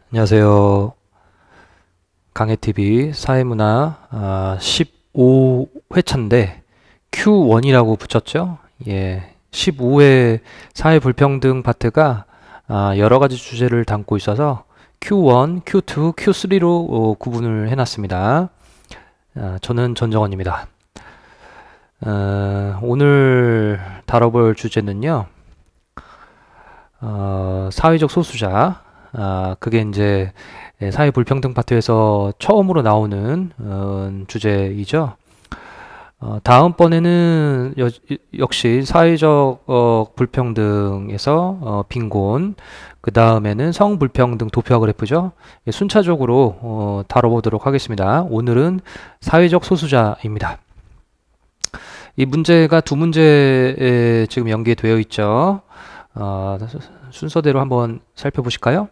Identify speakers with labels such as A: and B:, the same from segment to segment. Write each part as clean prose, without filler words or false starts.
A: 안녕하세요. 강해TV 사회문화 15회차인데 Q1이라고 붙였죠? 예, 15회 사회불평등 파트가 여러 가지 주제를 담고 있어서 Q1, Q2, Q3로 구분을 해놨습니다. 저는 전정원입니다. 오늘 다뤄볼 주제는요, 사회적 소수자. 그게 이제 사회 불평등 파트에서 처음으로 나오는 주제이죠. 다음번에는 역시 사회적 불평등에서 빈곤, 그 다음에는 성불평등 도표 그래프죠. 예, 순차적으로 다뤄보도록 하겠습니다. 오늘은 사회적 소수자입니다. 이 문제가 두 문제에 지금 연계되어 있죠. 순서대로 한번 살펴보실까요?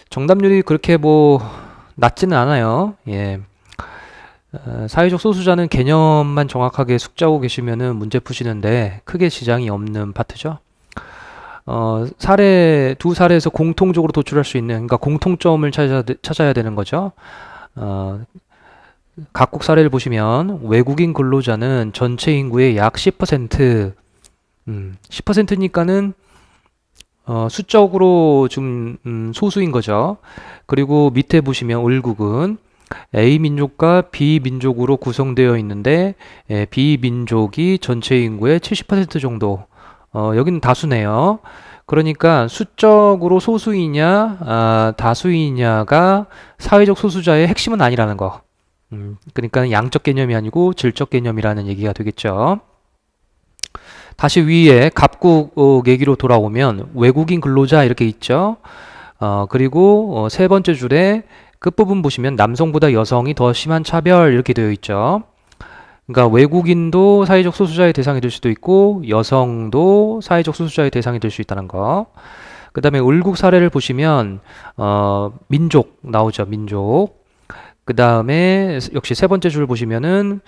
A: 정답률이 그렇게 낮지는 않아요. 예. 사회적 소수자는 개념만 정확하게 숙지하고 계시면은 문제 푸시는데 크게 지장이 없는 파트죠. 두 사례에서 공통적으로 도출할 수 있는, 그러니까 공통점을 찾아야 되는 거죠. 각국 사례를 보시면 외국인 근로자는 전체 인구의 약 10%, 10%니까는 수적으로 좀 소수인 거죠. 그리고 밑에 보시면 을국은 A 민족과 B 민족으로 구성되어 있는데 B 민족이 전체 인구의 70% 정도. 여기는 다수네요. 그러니까 수적으로 소수이냐 다수이냐가 사회적 소수자의 핵심은 아니라는 거. 그러니까 양적 개념이 아니고 질적 개념이라는 얘기가 되겠죠. 다시 위에 갑국 얘기로 돌아오면 외국인 근로자 이렇게 있죠. 그리고 세 번째 줄에 끝부분 보시면 남성보다 여성이 더 심한 차별 이렇게 되어 있죠. 그러니까 외국인도 사회적 소수자의 대상이 될 수도 있고 여성도 사회적 소수자의 대상이 될 수 있다는 거. 그 다음에 을국 사례를 보시면 민족 나오죠. 민족. 그 다음에 역시 세 번째 줄 보시면은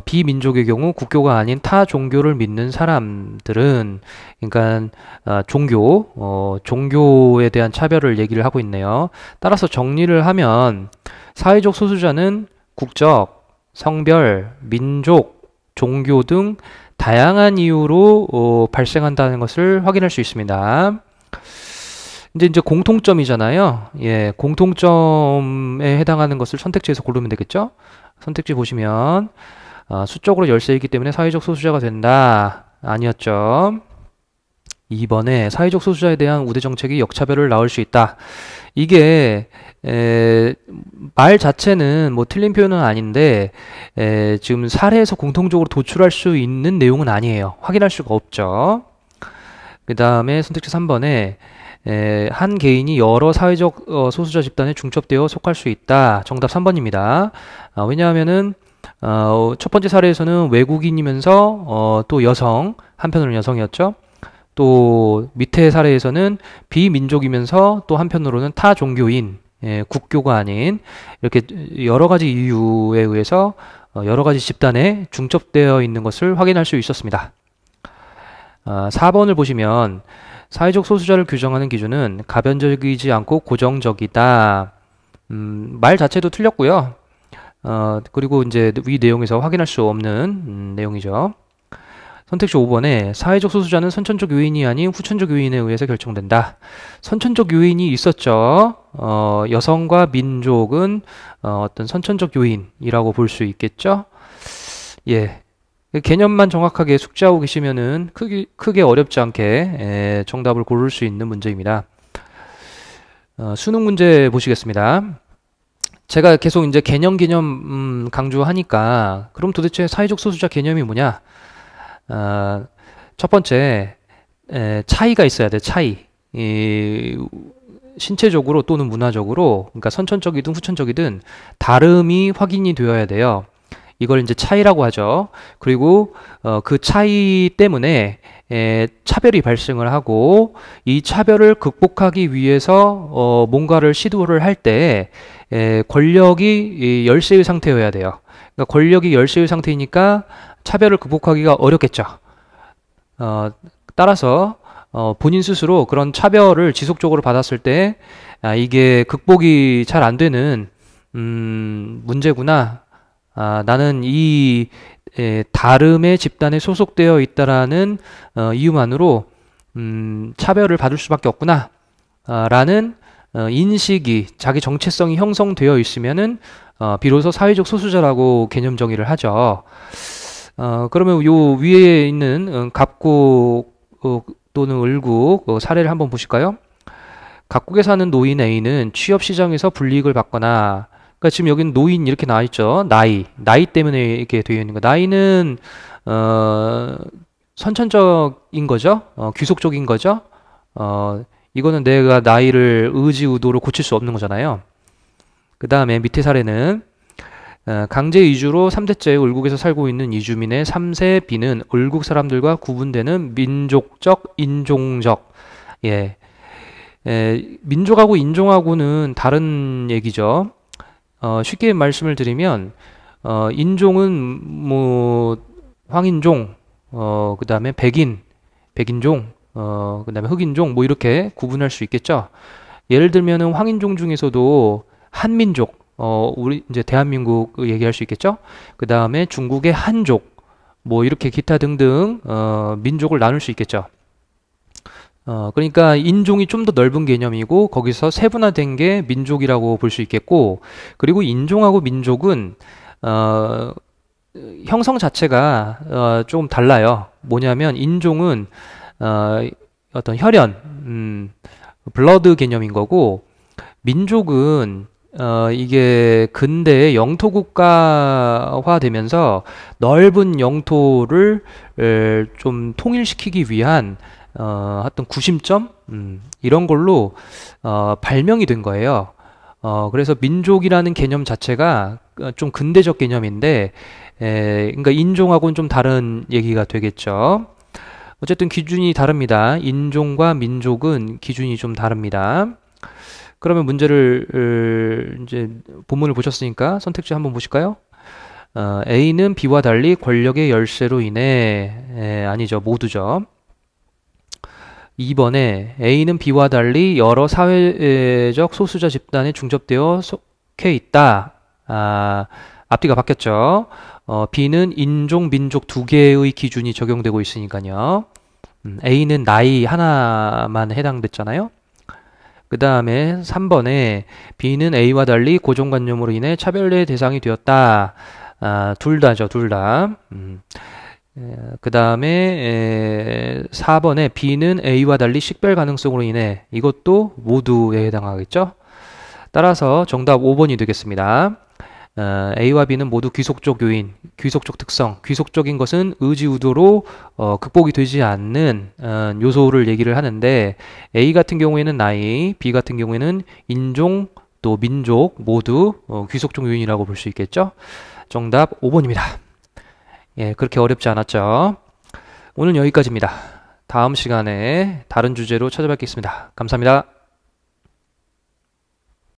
A: 비민족의 경우 국교가 아닌 타 종교를 믿는 사람들은, 그러니까 종교에 대한 차별을 얘기를 하고 있네요. 따라서 정리를 하면 사회적 소수자는 국적, 성별, 민족, 종교 등 다양한 이유로 발생한다는 것을 확인할 수 있습니다. 이제 공통점이잖아요. 예, 공통점에 해당하는 것을 선택지에서 고르면 되겠죠? 선택지 보시면 수적으로 열세이기 때문에 사회적 소수자가 된다. 아니었죠. 2번에 사회적 소수자에 대한 우대 정책이 역차별을 낳을 수 있다. 이게 말 자체는 틀린 표현은 아닌데 지금 사례에서 공통적으로 도출할 수 있는 내용은 아니에요. 확인할 수가 없죠. 그 다음에 선택지 3번에 한 개인이 여러 사회적 소수자 집단에 중첩되어 속할 수 있다. 정답 3번입니다. 왜냐하면은 첫 번째 사례에서는 외국인이면서 또 여성, 한편으로는 여성이었죠. 또 밑에 사례에서는 비민족이면서 또 한편으로는 타 종교인, 국교가 아닌, 이렇게 여러 가지 이유에 의해서 여러 가지 집단에 중첩되어 있는 것을 확인할 수 있었습니다. 4번을 보시면 사회적 소수자를 규정하는 기준은 가변적이지 않고 고정적이다. 말 자체도 틀렸고요. 그리고 이제 위 내용에서 확인할 수 없는 내용이죠. 선택지 5번에 사회적 소수자는 선천적 요인이 아닌 후천적 요인에 의해서 결정된다. 선천적 요인이 있었죠. 여성과 민족은 어떤 선천적 요인이라고 볼 수 있겠죠. 예. 개념만 정확하게 숙지하고 계시면은 크게 어렵지 않게 정답을 고를 수 있는 문제입니다. 수능 문제 보시겠습니다. 제가 계속 이제 개념 강조하니까 그럼 도대체 사회적 소수자 개념이 뭐냐? 첫 번째 차이가 있어야 돼. 차이. 신체적으로 또는 문화적으로, 그러니까 선천적이든 후천적이든 다름이 확인이 되어야 돼요. 이걸 이제 차이라고 하죠. 그리고 그 차이 때문에 차별이 발생을 하고 이 차별을 극복하기 위해서 뭔가를 시도를 할 때 권력이 열세의 상태여야 돼요. 그러니까 권력이 열세의 상태이니까 차별을 극복하기가 어렵겠죠. 따라서 본인 스스로 그런 차별을 지속적으로 받았을 때, 이게 극복이 잘 안 되는, 문제구나. 나는 다름의 집단에 소속되어 있다라는 이유만으로 차별을 받을 수밖에 없구나. 라는 인식이 자기 정체성이 형성되어 있으면은 비로소 사회적 소수자라고 개념 정의를 하죠. 그러면 요 위에 있는 갑국 또는 을국 사례를 한번 보실까요? 각국에 사는 노인 A는 취업 시장에서 불이익을 받거나, 그러니까 지금 여기는 노인 이렇게 나와 있죠. 나이 때문에 이렇게 되어 있는 거. 나이는 선천적인 거죠. 귀속적인 거죠. 이거는 내가 나이를 의지의도로 고칠 수 없는 거잖아요. 그 다음에 밑에 사례는 강제 이주로 3대째 을국에서 살고 있는 이주민의 3세 B는 을국 사람들과 구분되는 민족적, 인종적, 민족하고 인종하고는 다른 얘기죠. 쉽게 말씀을 드리면 인종은 뭐 황인종, 그 다음에 백인종, 그 다음에 흑인종 뭐 이렇게 구분할 수 있겠죠. 예를 들면은 황인종 중에서도 한민족, 우리 이제 대한민국 얘기할 수 있겠죠. 그 다음에 중국의 한족, 뭐 이렇게 기타 등등 민족을 나눌 수 있겠죠. 그러니까 인종이 좀 더 넓은 개념이고 거기서 세분화된 게 민족이라고 볼 수 있겠고, 그리고 인종하고 민족은 형성 자체가 조금 달라요. 뭐냐면 인종은 어떤 혈연, 블러드 개념인 거고, 민족은 이게 근대에 영토 국가화 되면서 넓은 영토를 좀 통일시키기 위한 어떤 구심점, 이런 걸로 발명이 된 거예요. 그래서 민족이라는 개념 자체가 좀 근대적 개념인데, 그러니까 인종하고는 좀 다른 얘기가 되겠죠. 어쨌든 기준이 다릅니다. 인종과 민족은 기준이 좀 다릅니다. 그러면 문제를 이제 본문을 보셨으니까 선택지 한번 보실까요? A는 B와 달리 권력의 열세로 인해, 아니죠, 모두죠. 2번에 A는 B와 달리 여러 사회적 소수자 집단에 중첩되어 속해 있다. 앞뒤가 바뀌었죠. B는 인종, 민족 두 개의 기준이 적용되고 있으니까요. A는 나이 하나만 해당됐잖아요. 그 다음에 3번에 B는 A와 달리 고정관념으로 인해 차별의 대상이 되었다. 둘 다죠, 둘 다. 그 다음에 4번에 B는 A와 달리 식별 가능성으로 인해, 이것도 모두에 해당하겠죠. 따라서 정답 5번이 되겠습니다. A와 B는 모두 귀속적 요인, 귀속적 특성, 귀속적인 것은 의지의도로 극복이 되지 않는 요소를 얘기를 하는데, A 같은 경우에는 나이, B 같은 경우에는 인종, 또 민족 모두 귀속적 요인이라고 볼 수 있겠죠. 정답 5번입니다. 예, 그렇게 어렵지 않았죠. 오늘 여기까지입니다. 다음 시간에 다른 주제로 찾아뵙겠습니다. 감사합니다.